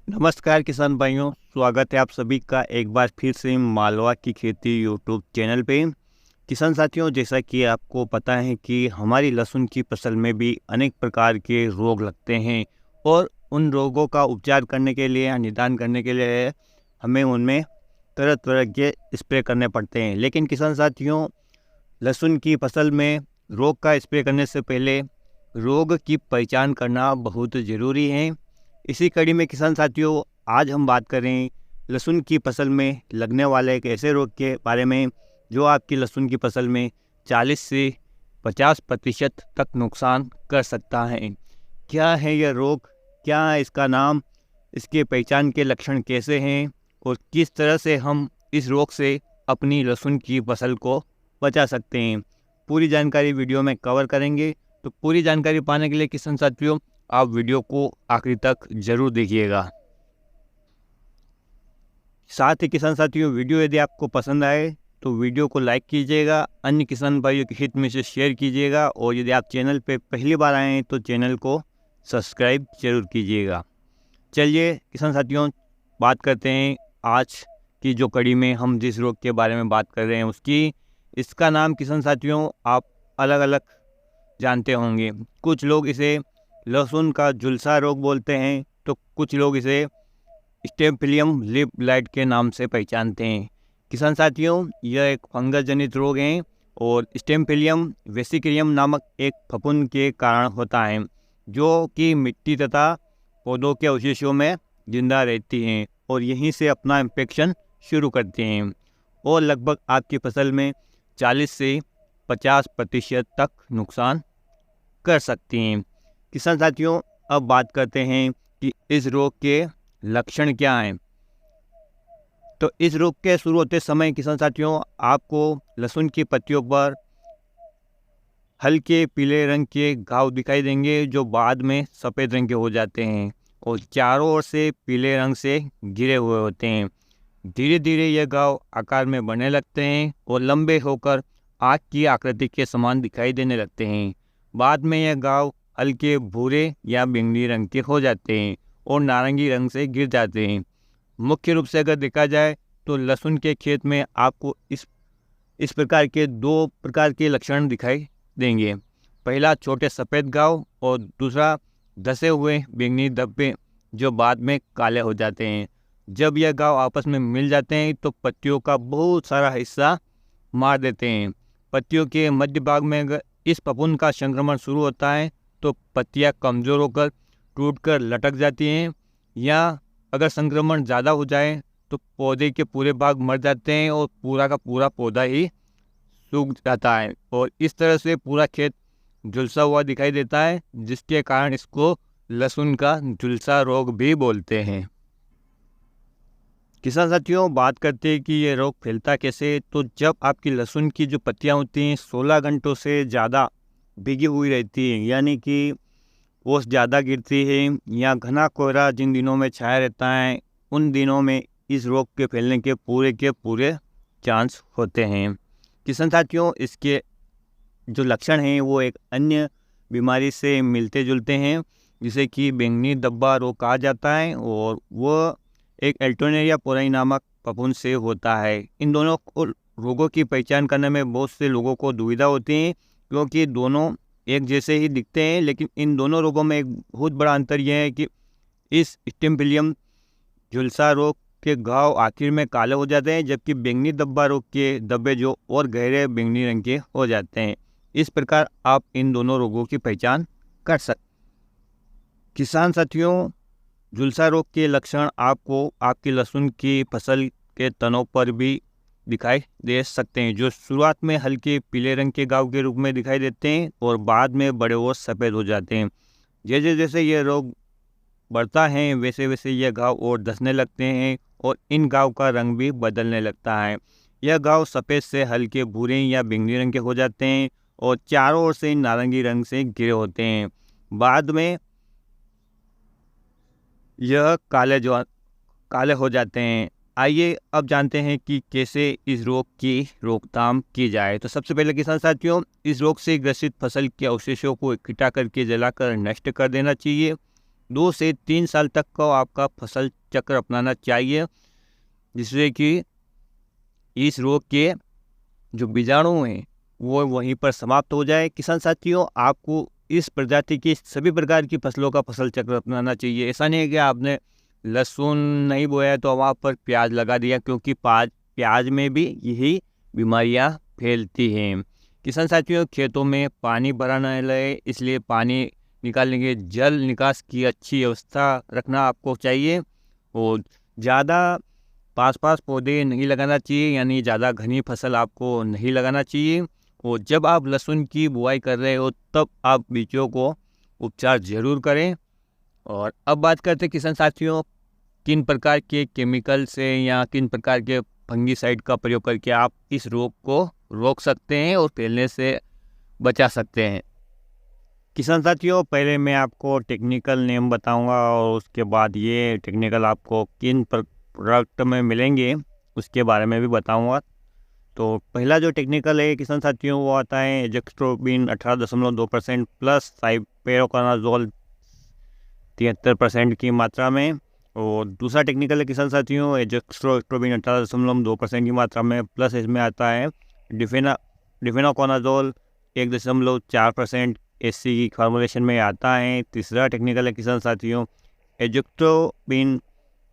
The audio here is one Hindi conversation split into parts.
नमस्कार किसान भाइयों, स्वागत है आप सभी का एक बार फिर से मालवा की खेती यूट्यूब चैनल पे। किसान साथियों, जैसा कि आपको पता है कि हमारी लहसुन की फसल में भी अनेक प्रकार के रोग लगते हैं और उन रोगों का उपचार करने के लिए या निदान करने के लिए हमें उनमें तरह तरह के स्प्रे करने पड़ते हैं। लेकिन किसान साथियों, लहसुन की फसल में रोग का स्प्रे करने से पहले रोग की पहचान करना बहुत ज़रूरी है। इसी कड़ी में किसान साथियों, आज हम बात करें लहसुन की फसल में लगने वाले एक ऐसे रोग के बारे में जो आपकी लहसुन की फसल में 40 से 50% तक नुकसान कर सकता है। क्या है यह रोग, क्या है इसका नाम, इसके पहचान के लक्षण कैसे हैं और किस तरह से हम इस रोग से अपनी लहसुन की फसल को बचा सकते हैं, पूरी जानकारी वीडियो में कवर करेंगे। तो पूरी जानकारी पाने के लिए किसान साथियों, आप वीडियो को आखिरी तक जरूर देखिएगा। साथ ही किसान साथियों, वीडियो यदि आपको पसंद आए तो वीडियो को लाइक कीजिएगा, अन्य किसान भाइयों के हित में से शेयर कीजिएगा और यदि आप चैनल पे पहली बार आए हैं तो चैनल को सब्सक्राइब जरूर कीजिएगा। चलिए किसान साथियों, बात करते हैं आज की जो कड़ी में हम जिस रोग के बारे में बात कर रहे हैं उसकी। इसका नाम किसान साथियों आप अलग अलग जानते होंगे। कुछ लोग इसे लहसुन का झुलसा रोग बोलते हैं तो कुछ लोग इसे स्टेम्पिलियम लीफ ब्लाइट के नाम से पहचानते हैं। किसान साथियों, यह एक फंगस जनित रोग है और स्टेम्पिलियम वेसिक्रियम नामक एक फफूंद के कारण होता है जो कि मिट्टी तथा पौधों के अवशेषों में जिंदा रहती हैं और यहीं से अपना इन्फेक्शन शुरू करते हैं और लगभग आपकी फसल में 40 से 50% तक नुकसान कर सकती हैं। किसान साथियों, अब बात करते हैं कि इस रोग के लक्षण क्या हैं। तो इस रोग के शुरू होते समय किसान साथियों आपको लहसुन की पत्तियों पर हल्के पीले रंग के घाव दिखाई देंगे जो बाद में सफ़ेद रंग के हो जाते हैं और चारों ओर से पीले रंग से घिरे हुए होते हैं। धीरे धीरे यह घाव आकार में बढ़ने लगते हैं और लंबे होकर आग की आकृति के समान दिखाई देने लगते हैं। बाद में यह घाव हल्के भूरे या बैंगनी रंग के हो जाते हैं और नारंगी रंग से गिर जाते हैं। मुख्य रूप से अगर देखा जाए तो लहसुन के खेत में आपको इस प्रकार के दो प्रकार के लक्षण दिखाई देंगे। पहला छोटे सफ़ेद घाव और दूसरा धसे हुए बैंगनी धब्बे जो बाद में काले हो जाते हैं। जब यह घाव आपस में मिल जाते हैं तो पत्तियों का बहुत सारा हिस्सा मार देते हैं। पत्तियों के मध्य भाग में अगर इस फफूंद का संक्रमण शुरू होता है तो पत्तियां कमज़ोर होकर टूटकर लटक जाती हैं, या अगर संक्रमण ज़्यादा हो जाए तो पौधे के पूरे भाग मर जाते हैं और पूरा का पूरा पौधा ही सूख जाता है और इस तरह से पूरा खेत झुलसा हुआ दिखाई देता है, जिसके कारण इसको लहसुन का झुलसा रोग भी बोलते हैं। किसान साथियों, बात करते हैं कि ये रोग फैलता कैसे। तो जब आपकी लहसुन की जो पत्तियां होती हैं 16 घंटों से ज़्यादा भीगी हुई रहती हैं, यानी कि ओस ज़्यादा गिरती है या घना कोहरा जिन दिनों में छाया रहता है, उन दिनों में इस रोग के फैलने के पूरे चांस होते हैं। किसान साथियों, इसके जो लक्षण हैं वो एक अन्य बीमारी से मिलते जुलते हैं जिसे कि बैंगनी धब्बा रोग कहा जाता है और वह एक एल्टोनेरिया पोराई नामक फफूंद से होता है। इन दोनों रोगों की पहचान करने में बहुत से लोगों को दुविधा होती है क्योंकि दोनों एक जैसे ही दिखते हैं, लेकिन इन दोनों रोगों में एक बहुत बड़ा अंतर यह है कि इस स्टेम्पिलियम झुलसा रोग के घाव आखिर में काले हो जाते हैं, जबकि बैंगनी धब्बा रोग के धब्बे जो और गहरे बैंगनी रंग के हो जाते हैं। इस प्रकार आप इन दोनों रोगों की पहचान कर सकते। किसान साथियों, झुलसा रोग के लक्षण आपको आपकी लहसुन की फसल के तनों पर भी दिखाई दे सकते हैं, जो शुरुआत में हल्के पीले रंग के घाव के रूप में दिखाई देते हैं और बाद में बड़े और सफ़ेद हो जाते हैं। जैसे जैसे यह रोग बढ़ता है वैसे वैसे यह घाव और धंसने लगते हैं और इन घाव का रंग भी बदलने लगता है। यह घाव सफ़ेद से हल्के भूरे या बैंगनी रंग के हो जाते हैं और चारों ओर से नारंगी रंग से घिरे होते हैं। बाद में यह काले हो जाते हैं। आइए अब जानते हैं कि कैसे इस रोग की रोकथाम की जाए। तो सबसे पहले किसान साथियों, इस रोग से ग्रसित फसल के अवशेषों को इकट्ठा करके जलाकर नष्ट कर देना चाहिए। 2 से 3 साल तक का आपका फसल चक्र अपनाना चाहिए, जिससे कि इस रोग के जो बीजाणु हैं वो वहीं पर समाप्त हो जाए। किसान साथियों, आपको इस प्रजाति की सभी प्रकार की फसलों का फसल चक्र अपनाना चाहिए। ऐसा नहीं है कि आपने लहसुन नहीं बोया तो वहाँ पर प्याज लगा दिया, क्योंकि प्याज में भी यही बीमारियाँ फैलती हैं। किसान साथियों, खेतों में पानी भरा न रहे, इसलिए पानी निकालने के जल निकास की अच्छी व्यवस्था रखना आपको चाहिए। और ज़्यादा पास पौधे नहीं लगाना चाहिए, यानी ज़्यादा घनी फसल आपको नहीं लगाना चाहिए। और जब आप लहसुन की बुआई कर रहे हो तब आप बीजों को उपचार जरूर करें। और अब बात करते हैं किसान साथियों, किन प्रकार के केमिकल से या किन प्रकार के फंगीसाइड का प्रयोग करके आप इस रोग को रोक सकते हैं और फैलने से बचा सकते हैं। किसान साथियों, पहले मैं आपको टेक्निकल नेम बताऊंगा और उसके बाद ये टेक्निकल आपको किन प्रोडक्ट में मिलेंगे उसके बारे में भी बताऊंगा। तो पहला जो टेक्निकल है किसान साथियों, वो आता है एजोक्स्ट्रोबिन 18.2% प्लस साइपेरोकोनाजोल 73% की मात्रा में। और दूसरा टेक्निकल है किसान साथियों, एजोक्स्ट्रोबिन 18.2% की मात्रा में प्लस इसमें आता है डिफेनाकोनाजोल 1.4% एससी की फार्मूलेशन में आता है। तीसरा टेक्निकल है किसान साथियों, एजोक्स्ट्रोबिन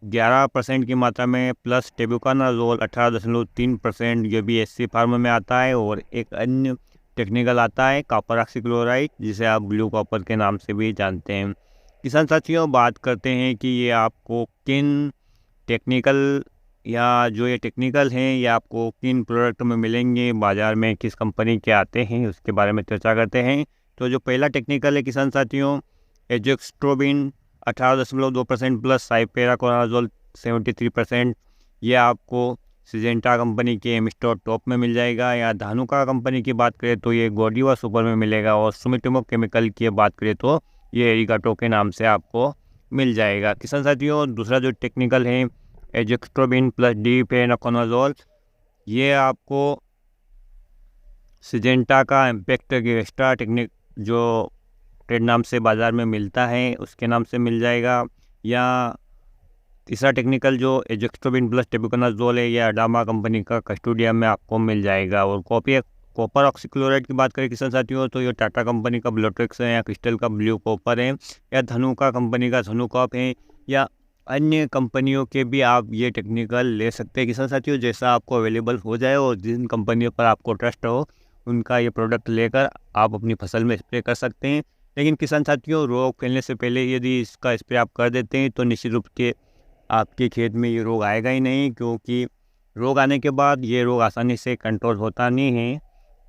11% की मात्रा में प्लस टेबुकानाजोल 18.3%, ये भी एससी फार्म में आता है। और एक अन्य टेक्निकल आता है कॉपर ऑक्सीक्लोराइड, जिसे आप ब्लू कॉपर के नाम से भी जानते हैं। किसान साथियों, बात करते हैं कि ये आपको किन टेक्निकल ये टेक्निकल हैं ये आपको किन प्रोडक्ट में मिलेंगे, बाज़ार में किस कंपनी के आते हैं, उसके बारे में चर्चा करते हैं। तो जो पहला टेक्निकल है किसान साथियों, एजोक्स्ट्रोबिन 18.2% प्लस साइपेराकोनाजोल 73%, ये आपको सिजेंटा कंपनी के मिस्टर टॉप में मिल जाएगा। या धानुका कंपनी की बात करें तो ये गोडीवा सुपर में मिलेगा। और सुमिटोमो केमिकल की बात करें तो ये एरिगाटो के नाम से आपको मिल जाएगा। किसान साथियों, दूसरा जो टेक्निकल है एजोक्स्ट्रोबिन प्लस डिफेनाकोनाजोल, ये आपको सिजेंटा का इम्पैक्ट एक्स्ट्रा टेक्निक जो ट्रेड नाम से बाज़ार में मिलता है उसके नाम से मिल जाएगा। या तीसरा टेक्निकल जो एजोक्स्ट्रोबिन प्लस टेबुकानाजोल है, यह अडामा कंपनी का कस्टोडिया में आपको मिल जाएगा। और कॉपर ऑक्सीक्लोराइड की बात करें किसान साथियों, तो ये टाटा कंपनी का ब्लोट्रिक्स है, या क्रिस्टल का ब्लू कॉपर है, या धनुका कंपनी का धनुकॉप है, या अन्य कंपनियों के भी आप ये टेक्निकल ले सकते हैं। किसान साथियों, जैसा आपको अवेलेबल हो जाए और जिन कंपनियों पर आपको ट्रस्ट हो उनका ये प्रोडक्ट लेकर आप अपनी फसल में स्प्रे कर सकते हैं। लेकिन किसान साथियों, रोग फैलने से पहले यदि इसका स्प्रे आप कर देते हैं तो निश्चित रूप से आपके खेत में ये रोग आएगा ही नहीं, क्योंकि रोग आने के बाद ये रोग आसानी से कंट्रोल होता नहीं है।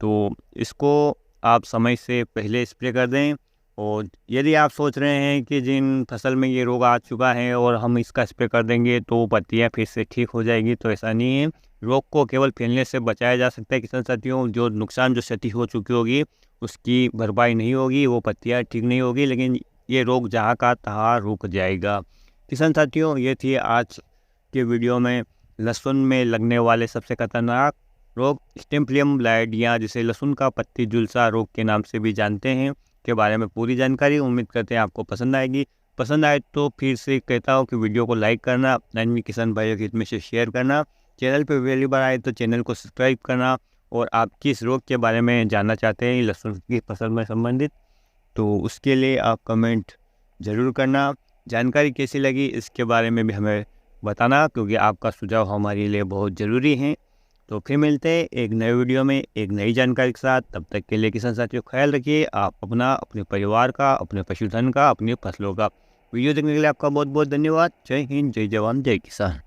तो इसको आप समय से पहले स्प्रे कर दें। और यदि आप सोच रहे हैं कि जिन फसल में ये रोग आ चुका है और हम इसका स्प्रे कर देंगे तो पत्तियां फिर से ठीक हो जाएगी, तो ऐसा नहीं है। रोग को केवल फैलने से बचाया जा सकता है किसान साथियों। जो क्षति हो चुकी होगी उसकी भरपाई नहीं होगी, वो पत्तियां ठीक नहीं होगी, लेकिन ये रोग जहाँ का तहाँ रुक जाएगा। किसान साथियों, ये थी आज के वीडियो में लहसुन में लगने वाले सबसे खतरनाक रोग स्टेम्पलियम ब्लाइट, या जिसे लहसुन का पत्ती झुलसा रोग के नाम से भी जानते हैं, के बारे में पूरी जानकारी। उम्मीद करते हैं आपको पसंद आएगी। पसंद आए तो फिर से कहता हूँ कि वीडियो को लाइक करना, अन्य किसान भाइयों के हित में से शेयर करना, चैनल पर पहली बार आए तो चैनल को सब्सक्राइब करना। और आप किस रोग के बारे में जानना चाहते हैं लहसुन की फसल में संबंधित, तो उसके लिए आप कमेंट ज़रूर करना। जानकारी कैसी लगी इसके बारे में भी हमें बताना, क्योंकि आपका सुझाव हमारे लिए बहुत ज़रूरी है। तो फिर मिलते हैं एक नए वीडियो में एक नई जानकारी के साथ। तब तक के लिए किसान साथियों, ख्याल रखिए आप अपना, अपने परिवार का, अपने पशुधन का, अपनी फसलों का। वीडियो देखने के लिए आपका बहुत बहुत धन्यवाद। जय हिंद, जय जवान, जय किसान।